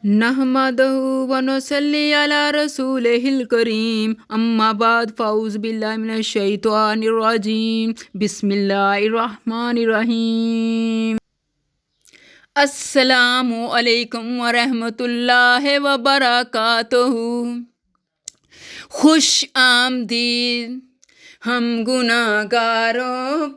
نحمدہ ونصلی علی رسولہ الکریم اما بعد فاعوذ باللہ من الشیطان الرجیم بسم اللہ الرحمن الرحیم۔ السلام علیکم ورحمۃ اللہ وبرکاتہ۔ خوش آمدید ہم گناہ گاروں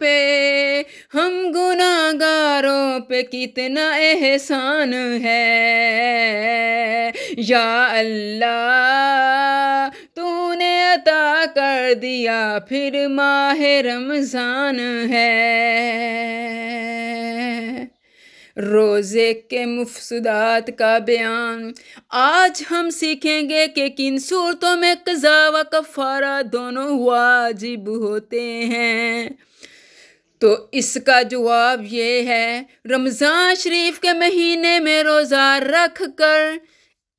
پہ کتنا احسان ہے یا اللہ، تو نے عطا کر دیا پھر ماہ رمضان ہے۔ روزے کے مفسدات کا بیان۔ آج ہم سیکھیں گے کہ کن صورتوں میں قضا و کفارہ دونوں واجب ہوتے ہیں۔ تو اس کا جواب یہ ہے، رمضان شریف کے مہینے میں روزہ رکھ کر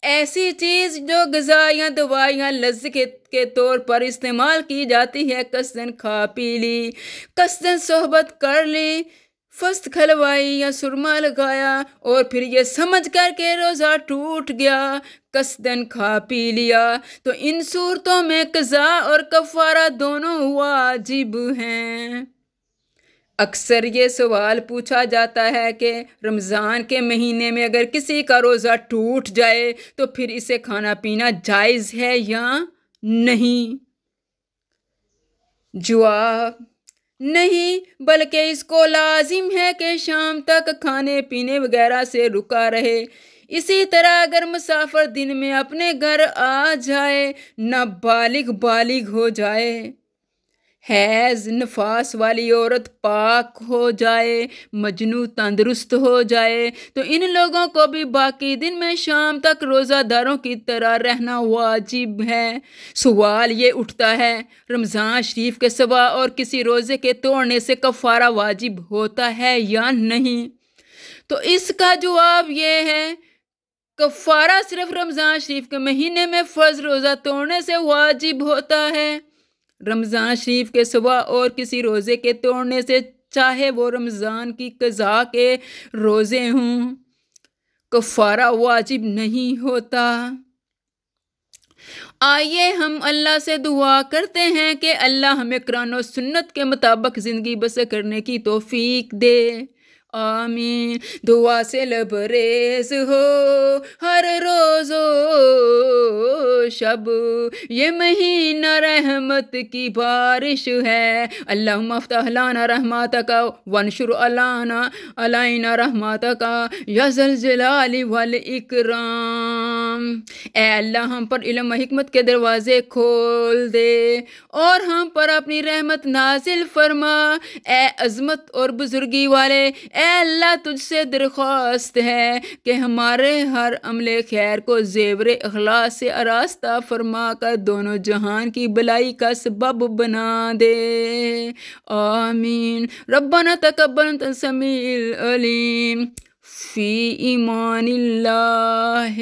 ایسی چیز جو غذائیاں دوائیاں لذت کے طور پر استعمال کی جاتی ہے، قصداً کھا پی لی، قصداً صحبت کر لی، فست کھلوائی یا سرما لگایا اور پھر یہ سمجھ کر کے روزہ ٹوٹ گیا، قصداً کھا پی لیا، تو ان صورتوں میں قضا اور کفارہ دونوں واجب ہیں۔ اکثر یہ سوال پوچھا جاتا ہے کہ رمضان کے مہینے میں اگر کسی کا روزہ ٹوٹ جائے تو پھر اسے کھانا پینا جائز ہے یا نہیں؟ جواب: نہیں، بلکہ اس کو لازم ہے کہ شام تک کھانے پینے وغیرہ سے رکا رہے۔ اسی طرح اگر مسافر دن میں اپنے گھر آ جائے، بالغ ہو جائے، حیض نفاس والی عورت پاک ہو جائے، مجنون تندرست ہو جائے، تو ان لوگوں کو بھی باقی دن میں شام تک روزہ داروں کی طرح رہنا واجب ہے۔ سوال یہ اٹھتا ہے، رمضان شریف کے سوا اور کسی روزے کے توڑنے سے کفارہ واجب ہوتا ہے یا نہیں؟ تو اس کا جواب یہ ہے، کفارہ صرف رمضان شریف کے مہینے میں فرض روزہ توڑنے سے واجب ہوتا ہے۔ رمضان شریف کے سوا اور کسی روزے کے توڑنے سے، چاہے وہ رمضان کی قضا کے روزے ہوں، کفارہ واجب نہیں ہوتا۔ آئیے ہم اللہ سے دعا کرتے ہیں کہ اللہ ہمیں قرآن و سنت کے مطابق زندگی بسر کرنے کی توفیق دے، آمین۔ دعا سے لبریز ہو ہر روز و شب، یہ مہینہ رحمت کی بارش ہے۔ اللہم افتح لنا رحمتک وانشر علینا رحمتک یا ذا الجلال والاکرام۔ اے اللہ، ہم پر علم و حکمت کے دروازے کھول دے اور ہم پر اپنی رحمت نازل فرما۔ اے عظمت اور بزرگی والے، اے اللہ، تجھ سے درخواست ہے کہ ہمارے ہر عمل خیر کو زیور اخلاص سے آراستہ فرما کر دونوں جہان کی بھلائی کا سبب بنا دے، آمین۔ ربنا تقبل انت السمیع العلیم۔ فی امان اللہ۔